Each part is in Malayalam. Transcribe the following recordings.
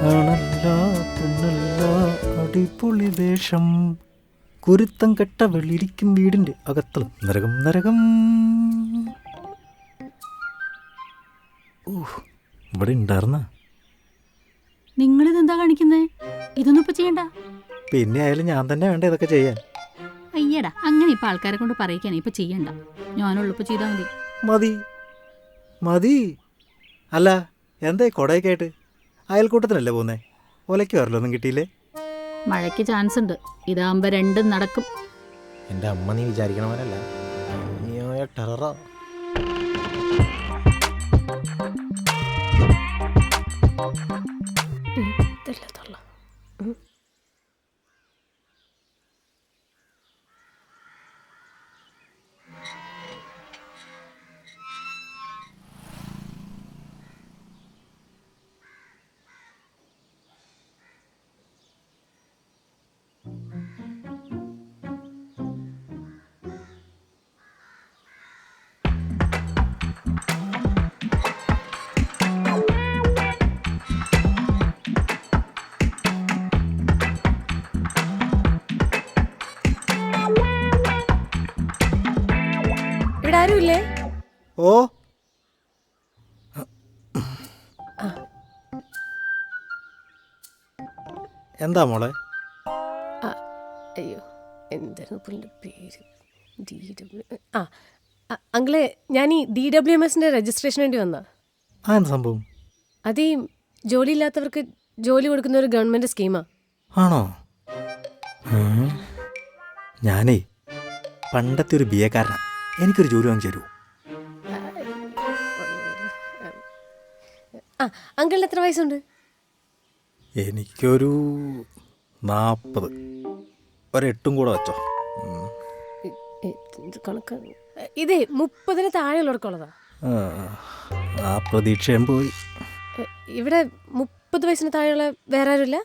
ആണല്ല പെണ്ണല്ല അടിപൊളി വേഷം, കുരുത്തം കെട്ട വെള്ളിരിക്കും വീടിന്റെ അകത്തളം നരകം നരകം. ഇവിടെ ഉണ്ടായിരുന്ന നിങ്ങളിതെന്താ കാണിക്കുന്നേ? ഇതൊന്നും ഇപ്പൊ ചെയ്യണ്ട. പിന്നെ ആയാലും ഞാൻ തന്നെ വേണ്ട ഇതൊക്കെ ചെയ്യാൻ. അയ്യടാ, അങ്ങനെ ഇപ്പൊ ആൾക്കാരെ കൊണ്ട് പറയിക്കാനേ ഇപ്പൊ ചെയ്യണ്ട. ഞാനുള്ളപ്പോ ചെയ്താ മതി. മതി മതി. അല്ല എന്തായി കൊടയൊക്കെ ആയിട്ട്? അയൽക്കൂട്ടത്തിനല്ലേ പോന്നേ? ഒലയ്ക്ക് വരലൊന്നും കിട്ടിയില്ലേ? മഴയ്ക്ക് ചാൻസ് ഉണ്ട്. ഇതാകുമ്പോ രണ്ടും നടക്കും. എൻ്റെ അമ്മ നീ വിചാരിക്കണവരല്ല, ടെററാ. ഇവിടെ ആരുമില്ലേ? ഓ എന്താ മോളെ? അയ്യോ, എന്തായിരുന്നു പുള്ളിൻ്റെ പേര്? അങ്കിളെ, ഞാൻ ഈ DWMSന്റെ രജിസ്ട്രേഷന് വേണ്ടി വന്നാ. എന്താ സംഭവം? അത് ഈ ജോലിയില്ലാത്തവർക്ക് ജോലി കൊടുക്കുന്ന ഒരു ഗവൺമെൻറ് സ്കീമാ. ആണോ? ഞാനേ പണ്ടത്തെ ഒരു BA കാരനാണ്. എനിക്കൊരു ജോലി വാങ്ങിച്ചു തരൂ. അങ്കിളിന് എത്ര വയസ്സുണ്ട്? എനിക്കൊരു 40. ഒരു8 കൂടെ വെച്ചോ. കണക്ക് ഇതേ 30-ന് താഴെയുള്ളവർക്കുള്ളതാ. ആ പ്രതീക്ഷയും പോയി. ഇവിടെ 30 വയസ്സിന് താഴെയുള്ള വേറെ ആരുമില്ല?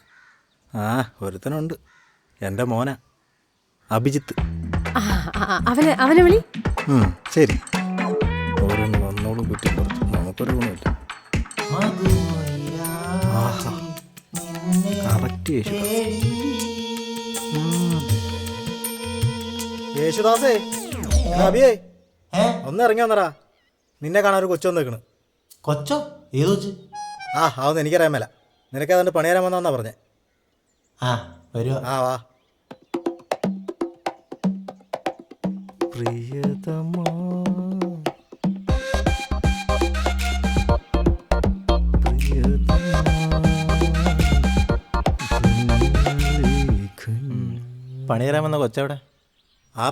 ഒരുത്തനുണ്ട്, എൻ്റെ മോനാ അഭിജിത്ത്. അവനെ വിളി. ശരി, ഓരോന്ന് വന്നോളും കുറ്റി കുറച്ച്, നമുക്കൊരു ഗുണമില്ല. യേശുദാസേ, അഭിയേ ഒന്ന് ഇറങ്ങി വന്നടാ. നിന്നെ കാണാൻ ഒരു കൊച്ചു വന്നേക്കണ്. കൊച്ചോ? ഏത് കൊച്ച്? അതൊന്നും എനിക്കറിയാൻ മേല. നിനക്ക് അതുകൊണ്ട് പണിയാൻ വന്നാ പറഞ്ഞേ. വരുവാ. വാ. പ്രിയതമാ പണി തരാൻ വന്ന കൊച്ചെവിടെ?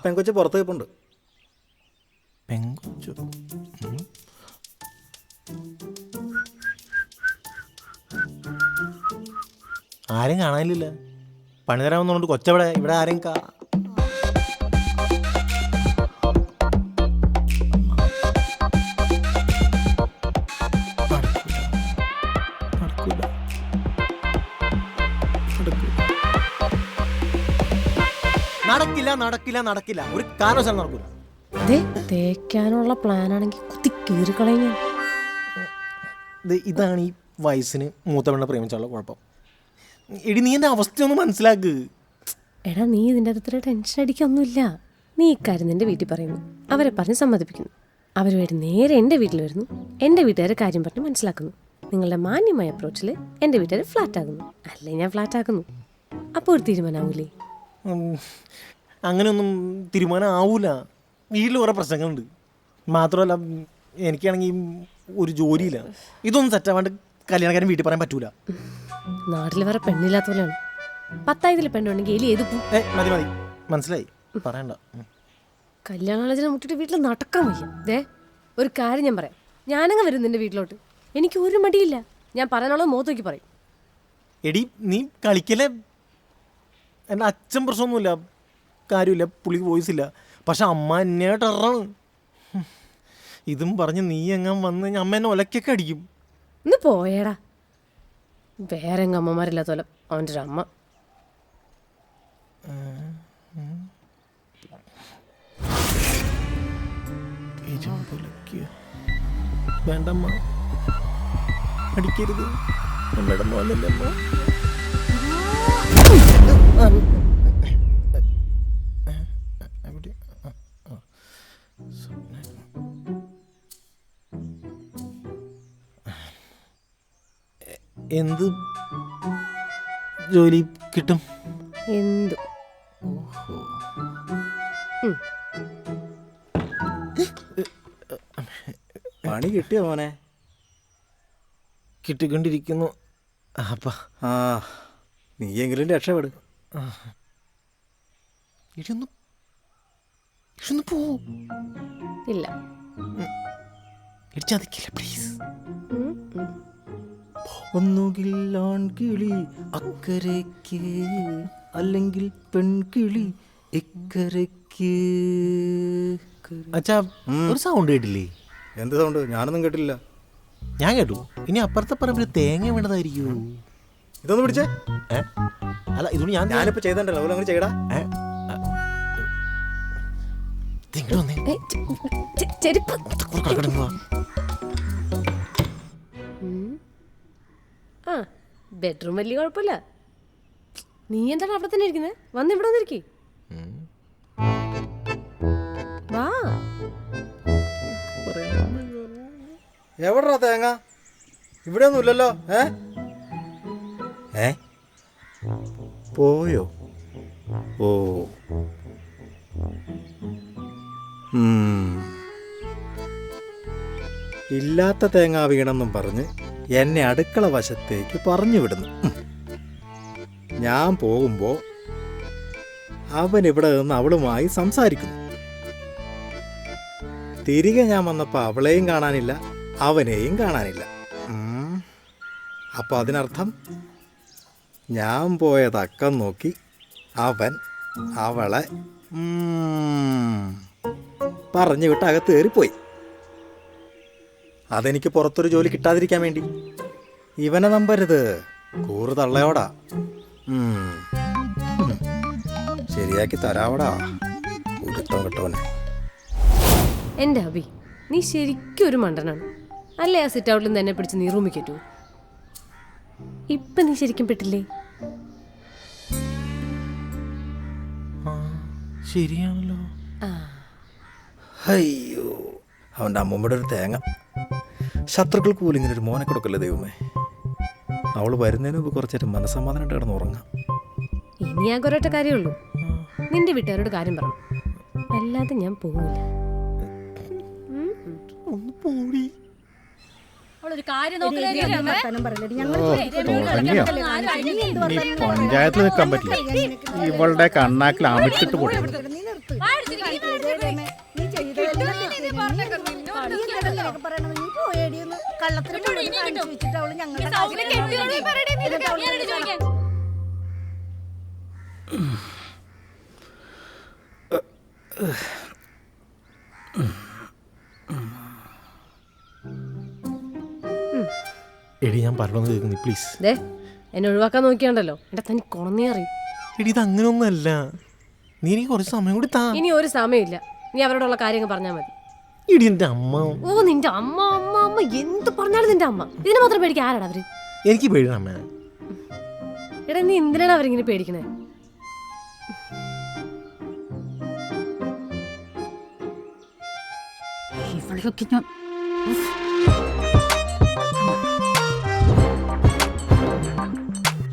പെങ്കൊച്ച് പുറത്ത് പോയിപ്പുണ്ട്. പെങ്കൊച്ചു? ആരും കാണാനില്ല. പണി തരാൻ വന്നോണ്ട് കൊച്ചെവിടെ? ഇവിടെ ആരും നടക്കില്ല. ഒരു കാരണവശാലും നടക്കൂല. തേക്കാനുള്ള പ്ലാനാണെങ്കിൽ കുത്തി കീറിക്കളഞ്ഞ. ഇതാണ് ഈ വയസ്സിന് മൂത്ത പെണ്ണെ പ്രേമിച്ചുള്ള കുഴപ്പം. എടി, നീ എൻ്റെ അവസ്ഥയൊന്നും മനസ്സിലാക്ക്. എടാ, നീ ഇതിൻ്റെ അകത്ത് ടെൻഷൻ അടിക്കൊന്നുമില്ല. നീ ഇക്കാര്യം നിന്റെ വീട്ടിൽ പറയുന്നു, അവരെ പറഞ്ഞ് സമ്മതിപ്പിക്കുന്നു. അവരുമായിട്ട് നേരെ എൻ്റെ വീട്ടിൽ വരുന്നു, എൻ്റെ വീട്ടുകാരെ കാര്യം പറഞ്ഞ് മനസ്സിലാക്കുന്നു. നിങ്ങളുടെ മാന്യമായ അപ്രോച്ചിൽ എൻ്റെ വീട്ടുകാർ ഫ്ലാറ്റ് ആകുന്നു, അല്ലേ ഞാൻ ഫ്ലാറ്റ് ആക്കുന്നു. അപ്പോൾ ഒരു തീരുമാനമാവൂലേ? അങ്ങനെയൊന്നും തീരുമാനം ആവൂല. വീട്ടിൽ കുറേ പ്രശ്നങ്ങളുണ്ട്. മാത്രമല്ല, എനിക്കാണെങ്കിൽ ഒരു ജോലിയില്ല. ഇതൊന്നും സെറ്റാവാണ്ട് കല്യാണക്കാരൻ വീട്ടിൽ പറയാൻ പറ്റൂല. നാട്ടിൽ വേറെ പെണ്ണില്ലാത്ത പോലെയാണ്. 10,000 പെണ്ണുണ്ടെങ്കിൽ എലി ഏത് മതി മനസ്സിലായി, പറയണ്ട. കല്യാണാലോചന മുട്ടിട്ട് വീട്ടിൽ നടക്കാൻ വയ്യ. ഒരു കാര്യം ഞാൻ പറയാം, ഞാനങ്ങ് വരും നിന്റെ വീട്ടിലോട്ട്. എനിക്ക് ഒരു മടിയില്ല. ഞാൻ പറയാനുള്ളത് മുഖത്ത് നോക്കി പറയും. എടി, നീ കളിക്കല്ലേ. എൻ്റെ അച്ഛൻ പ്രശ്നമൊന്നുമില്ല, കാര്യമില്ല, പുള്ളിക്ക് വോയിസ് ഇല്ല. പക്ഷെ അമ്മ എന്നെ ടെററാണ്. ഇതും പറഞ്ഞ് നീ എങ്ങാൻ വന്നു കഴിഞ്ഞാൽ അമ്മ എന്നെ ഒലക്കൊക്കെ അടിക്കും. ഇന്ന് പോയേടാ. വേറെ എങ്ങും അമ്മമാരില്ലാത്തോലം അവൻ്റെ ഒരു അമ്മ. വേണ്ടമ്മ, അടിക്കരുത്. അമ്മയുടെ മോനല്ലേ അമ്മ? എന്ത് ജോലി കിട്ടും? എന്തു പണി കിട്ടിയോ മോനെ? കിട്ടിക്കൊണ്ടിരിക്കുന്നു. അപ്പ ആ നീയെങ്കിലും രക്ഷപ്പെടും. ഇടിയൊന്ന് പോ. ഇല്ല. ഇടിച്ചതിക്കില്ല പ്ലീസ്. ഒന്നുകിൽ ആൺകിളി അക്കരയ്ക്ക്, അല്ലെങ്കിൽ പെൺകിളി ഇക്കരയ്ക്ക്. അച്ഛാ ഒരു സൗണ്ട് കേട്ടില്ലേ? എന്ത് സൗണ്ട്? ഞാനൊന്നും കേട്ടില്ല. ഞാൻ കേട്ടു. ഇനി അപ്പുറത്തെ പറമ്പിൽ തേങ്ങ വീണതായിരിക്കൂ. ഇതൊന്ന് പിടിച്ചേ. അല്ല ഇതുകൊണ്ട് ഞാനിപ്പോ ചെയ്തണ്ടല്ലോ, അതുപോലെ അങ്ങനെ ചെയ്യടാ. ചെരുപ്പ്. ആ ബെഡ്റൂം വലിയ കുഴപ്പമില്ല. നീ എന്താണ് അവിടെ തന്നെ ഇരിക്കുന്നത്? വന്ന് ഇവിടെ വന്നിരിക്കേ. വാ. എവിടാ തേങ്ങ? ഇവിടെ ഒന്നും ഇല്ലല്ലോ. പോയോ? ഓ ഇല്ലാത്ത തേങ്ങ വീണെന്നും പറഞ്ഞ് എന്നെ അടുക്കള വശത്തേക്ക് പറഞ്ഞു വിടുന്നു. ഞാൻ പോകുമ്പോ അവൻ ഇവിടെ നിന്ന് അവളുമായി സംസാരിക്കുന്നു. തിരികെ ഞാൻ വന്നപ്പോൾ അവളെയും കാണാനില്ല, അവനെയും കാണാനില്ല. അപ്പോൾ അതിനർത്ഥം ഞാൻ പോയത് അക്കം നോക്കി അവൻ അവളെ പറഞ്ഞു വിട്ട് അകത്ത് കയറിപ്പോയി. അതെനിക്ക് പുറത്തൊരു ജോലി കിട്ടാതിരിക്കാൻ വേണ്ടി. ഇവനെ നമ്പരുത്, കൂറ് തള്ളയോടാ. ശരിയാക്കി തരാവടാ ഉരുത്തം കിട്ടവനെ. എൻ്റെ അബി, നീ ശരിക്കും ഒരു മണ്ടനാണ് അല്ലേ? ആ സിറ്റ് ഔട്ടിൽ നിന്ന് എന്നെ പിടിച്ച് നീ റൂമിൽ കയറ്റൂ. ഇപ്പൊ നീ ശരിക്കും പെട്ടില്ലേ? ശരിയാണല്ലോ. അയ്യോ, അവൻ്റെ അമ്മൂമ്മയുടെ ഒരു തേങ്ങ. ശത്രുക്കൾക്ക് പോലും ഇങ്ങനെ ഒരു മോനെ കൊടുക്കല്ലേ ദൈവമേ. അവൾ വരുന്നതിന് മുമ്പ് കുറച്ചേരം മനസ്സമാധാനമായിട്ട് കിടന്ന് ഉറങ്ങാം. ഇനി ഞാൻ കുറേട്ട കാര്യമുള്ളൂ. നിന്റെ വീട്ടുകാരോട് കാര്യം പറഞ്ഞു, അല്ലാതെ ഞാൻ പോവില്ല. ഒന്ന് പോടി. പഞ്ചായത്തിൽ നിൽക്കാൻ പറ്റില്ല. ഇവളുടെ കണ്ണാക്കിൽ അമിട്ടിട്ട് പൊടി. എടി ഞാൻ പറഞ്ഞൊന്ന് കേൾക്കുന്നു പ്ലീസ്. എന്നെ ഒഴിവാക്കാൻ നോക്കിയാണ്ടല്ലോ എന്റെ തനി കൊണന്നേ അറിയും. എടി ഇത് അങ്ങനെയൊന്നുമല്ല. നീ എനിക്ക് കുറച്ച് സമയം കൂടി താ. ഇനി ഒരു സമയമില്ല. നീ അവരോടുള്ള കാര്യങ്ങൾ പറഞ്ഞാൽ മതി. എടി എന്റെ അമ്മ. ഓ നിന്റെ അമ്മ അമ്മ അമ്മ എന്ത് പറഞ്ഞാലും നിന്റെ അമ്മ. ഇതിന് മാത്രം പേടിക്കാൻ ആരാടാ അവര്? എനിക്ക് പേടിയാണ് അമ്മ. എടാ നീ എന്തിനാണ് അവരിങ്ങനെ പേടിക്കണേ? ഇവളെയൊക്കെ ഞാൻ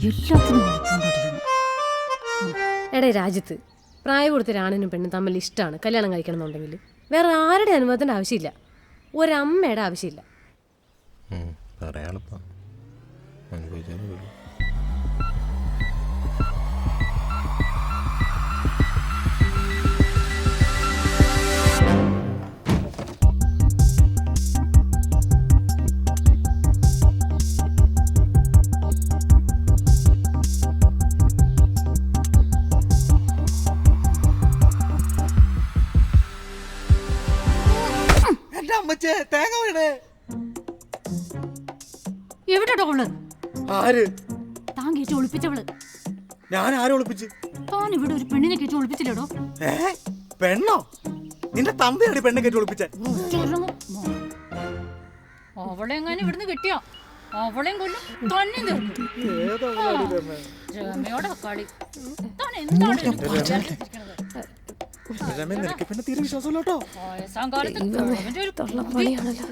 എല്ലാത്തിനും എടേ രാജ്യത്ത് പ്രായം കൊടുത്ത ഒരാണിനും പെണ്ണും തമ്മിൽ ഇഷ്ടമാണ് കല്യാണം കഴിക്കണം എന്നുണ്ടെങ്കിൽ വേറെ ആരുടെ അനുഭവത്തിൻ്റെ ആവശ്യമില്ല, ഒരമ്മയുടെ ആവശ്യമില്ല. പറയാളിപ്പം തേങ്ങ വീണേ. എവിടെയാ ഉള്ളത്? ആര്? താൻ കയറ്റി ഒളിപ്പിച്ചവള്. ഞാൻ ആരും ഒളിപ്പിച്ച്? താൻ ഇവിടെ ഒരു പെണ്ണിനെ കയറ്റി ഒളിപ്പിച്ചില്ലേടോ? പെണ്ണോ? നിന്റെ തന്തയാണ് പെണ്ണെ കയറ്റി ഒളിപ്പിച്ച? അവളെ എങ്ങനെ ഇവിടുന്ന് കിട്ടിയോ? അവളെയും കൊല്ലും തന്നെ തീർക്കും. രമയോടെ കളി. താൻ എന്താണ് ഇതിന് വിചാരിച്ചിരിക്കുന്നത്? രമേ നിനക്ക് പിന്നെ തീരെ വിശ്വാസമില്ല കേട്ടോ. വയസ്സാം കാലത്ത് അവന്റെ ഒരു തൊള്ളപ്പണിയാണല്ലോ.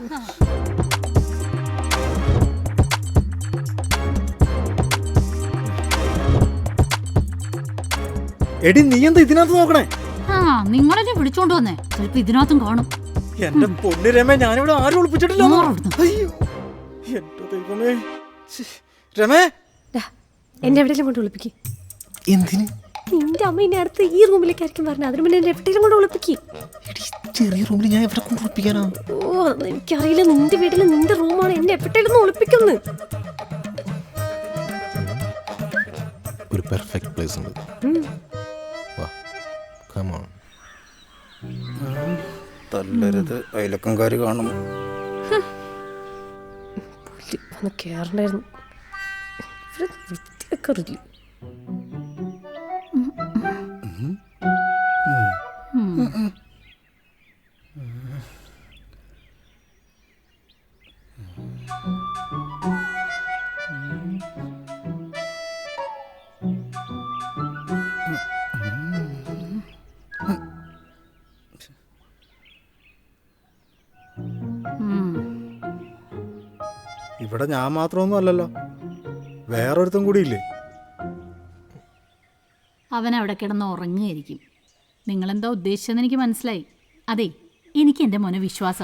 എടി നീ എന്താ ഇതിനകത്ത് നോക്കണേ? ആ നിങ്ങളെന്നെ വിളിച്ചോണ്ട് വന്നേ. ചിലപ്പോ ഇതിനകത്തും കാണും. എന്റെ പൊന്നു രമേ, ഞാനിവിടെ ആരും ഒളിപ്പിച്ചിട്ടില്ല. മാറുന്നു. അയ്യോ എന്റെ ദൈവമേ. ശ്ശി. രമേ ഡാ, എന്നെ എവിടെയെങ്കിലും കൊണ്ട് ഒളിപ്പിക്ക്. എന്തിന്? നിന്റെ അമ്മ ഇനി അടുത്ത് ഈ റൂമിലേക്കായിരിക്കും പറഞ്ഞത്. അതിന് മുന്നേ എന്നെ എവിടെയെങ്കിലും കൊണ്ട് ഒളിപ്പിക്ക്. ചെറിയ റൂമിൽ ഞാൻ എവിടെ കൊണ്ട് ഉറപ്പിക്കാനാ? ഓ അതൊന്നും എനിക്കറിയില്ല. നിന്റെ വീട്ടിൽ നിന്റെ റൂമാണ്. എന്നെ എവിടെയെങ്കിലും ഒളിപ്പിക്കുന്നു. ഒരു പെർഫെക്റ്റ് പ്ലേസ് ഉണ്ട്. വാ, come on. തല്ലരുത്, അയലക്കംകാര് കാണും. ഒന്ന് കേറണ്ടായിരുന്നു. ഇവിടെ വൃത്തിവെക്കാറില്ല. ഇവിടെ ഞാൻ മാത്രമൊന്നും അല്ലല്ലോ, വേറൊരുത്തും കൂടി ഇല്ലേ? അവൻ അവിടെ കിടന്ന് ഉറങ്ങുകയായിരിക്കും. നിങ്ങളെന്താ ഉദ്ദേശിച്ചതെന്ന് എനിക്ക് മനസ്സിലായി. അതെ, എനിക്ക് എൻ്റെ മോനെ വിശ്വാസ.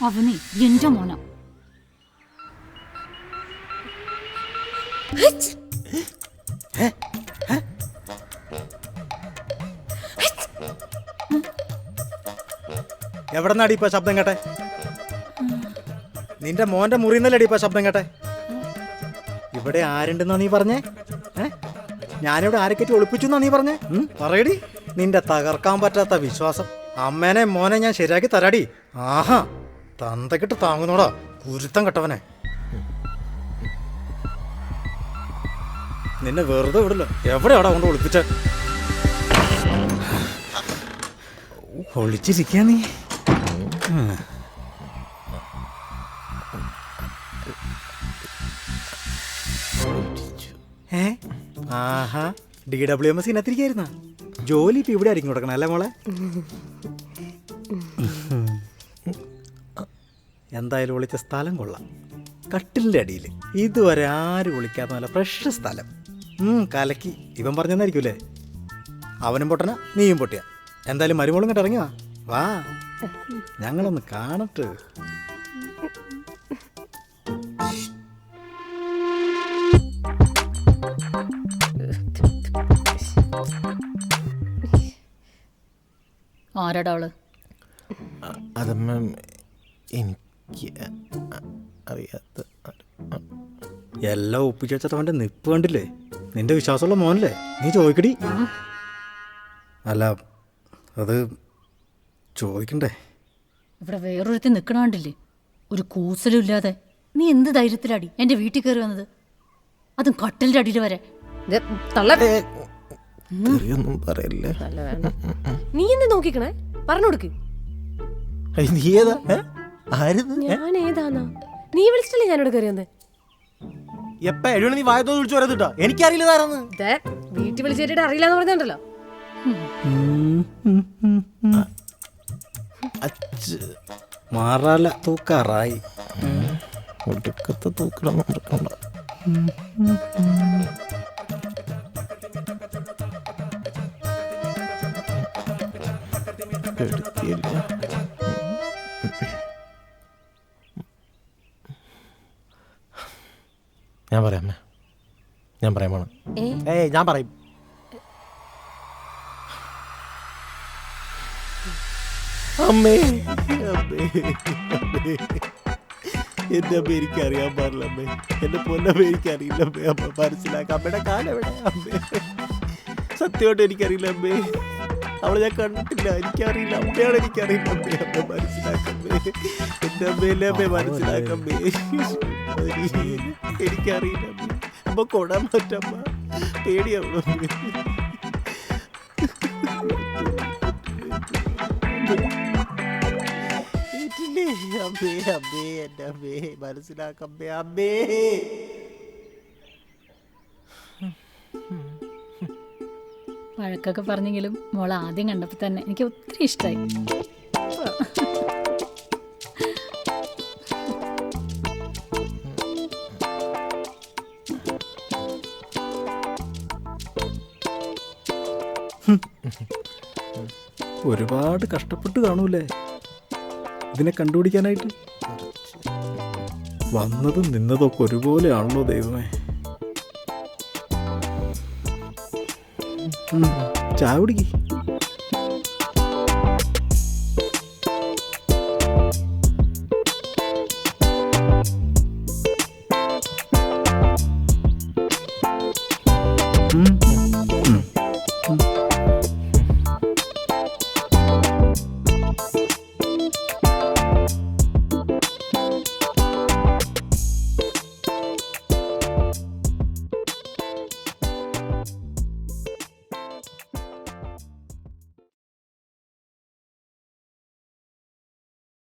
അവനെ എൻ്റെ മോന. എവിടെ നിന്നാടി ഇപ്പൊ ശബ്ദം കേട്ടെ? നിന്റെ മോന്റെ മുറിന്നല്ലടി ഇപ്പൊ ശബ്ദം കേട്ടെ? ഇവിടെ ആരുണ്ടെന്നാ നീ പറഞ്ഞേ? ഞാനിവിടെ ആരെക്കറ്റി ഒളിപ്പിച്ചു എന്നാ നീ പറഞ്ഞേ? പറയടി. നിന്റെ തകർക്കാൻ പറ്റാത്ത വിശ്വാസം. അമ്മേനെ മോനെ ഞാൻ ശരിയാക്കി തരാടി. ആഹാ, തന്തക്കിട്ട് താങ്ങുന്നോടാ കുരുത്തം കെട്ടവനെ. നിന്നെ വെറുതെ വിടില്ല. എവിടെയാടാ കൊണ്ട് ഒളിപ്പിച്ച? ഒളിച്ചിരിക്കാ നീ. ആഹാ, DWMS ഇനത്തിരിക്കായിരുന്ന ജോലി ഇപ്പൊ ഇവിടെ ആയിരിക്കും കൊടുക്കണം അല്ലേ മോളെ? എന്തായാലും ഒളിച്ച സ്ഥലം കൊള്ളാം. കട്ടിലിന്റെ അടിയിൽ ഇതുവരെ ആരും ഒളിക്കാത്ത നല്ല ഫ്രഷ് സ്ഥലം. കലക്കി. ഇവൻ പറഞ്ഞെന്നായിരിക്കൂലേ? അവനും പൊട്ടന, നീയും പൊട്ടിയ. എന്തായാലും മരുമോളും കേട്ട് ഇറങ്ങിയാ വാ, ഞങ്ങളൊന്ന് കാണട്ടെ. ആരാടാ അവള്? അതമ്മ എനിക്ക് അറിയാത്ത. എല്ലാം ഒപ്പിച്ച് വെച്ചവൻ്റെ നിപ്പ് കണ്ടില്ലേ? നിന്റെ വിശ്വാസമുള്ള മോനല്ലേ? നീ ചോദിക്കടി. അല്ല, അത് ചോദിക്കണ്ടേ? ഇവിടെ വേറൊരുത്തി നിൽക്കണ കണ്ടില്ലേ? ഒരു കൂസലും ഇല്ലാതെ. നീ എന്ത് ധൈര്യത്തിലാടി എൻ്റെ വീട്ടിൽ കയറി വന്നത്? അതും കട്ടലിൻ്റെ അടിയിൽ വരെ. ഒന്നും പറയല്ലേ. നീ എന്ത് നോക്കിക്കണേ? പറഞ്ഞു കൊടുക്ക്. നീ ഏതാ? ഞാൻ ഏതാന്നാ? നീ വിളിച്ചിട്ടല്ലേ ഞാനിവിടെ കയറി വന്നേ? എപ്പ എഴുതി നീ വായത്തോ വിളിച്ചു വരത്തിട്ടാ? എനിക്കറിയില്ല താരാന്ന്. വീട്ടിൽ വിളിച്ചിട്ട് അറിയില്ല എന്ന് പറഞ്ഞുണ്ടല്ലോ. മാറാല തൂക്കാറായി. ഒടുക്കത്തെ തൂക്കണം നടക്കണ്ട. ഞാൻ പറയാം, ഞാൻ പറയാൻ പോണം. ഞാൻ പറയും. അമ്മേ, എന്റെ അമ്മ എനിക്ക് അറിയാൻ പാടില്ല അമ്മേ. എന്റെ പൊന്നമ്മ എനിക്കറിയില്ല അമ്മേ. അമ്മ മനസ്സിലാക്കാം. അമ്മയുടെ കാലം എവിടെ അമ്മേ? സത്യമായിട്ട് എനിക്കറിയില്ല അമ്മേ. അവളെ ഞാൻ കണ്ടിട്ടില്ല, എനിക്കറിയില്ല. അമ്മയാണ് എനിക്കറിയില്ല അമ്മേ. അമ്മ മനസ്സിലാക്കമ്മേ. എന്റെ അമ്മയിലെ അമ്മ മനസ്സിലാക്കമ്മേ. എനിക്കറിയില്ല അമ്മ. അമ്മ കൊടാൻ പറ്റമ്മ. പേടിയാവണം അമ്മേ. അമ്മേ അമ്മേ എൻ്റെ അമ്മേ മനസ്സിലാക്കമ്മേ അമ്മേ. വഴക്കൊക്കെ പറഞ്ഞെങ്കിലും മോൾ ആദ്യം കണ്ടപ്പോൾ തന്നെ എനിക്ക് ഒത്തിരി ഇഷ്ടമായി. ഒരുപാട് കഷ്ടപ്പെട്ട് കാണൂലേ ഇതിനെ കണ്ടുപിടിക്കാനായിട്ട്. വന്നതും നിന്നതൊക്കെ ഒരുപോലെയാണല്ലോ ദൈവമേ. ചായ കുടിക്ക്.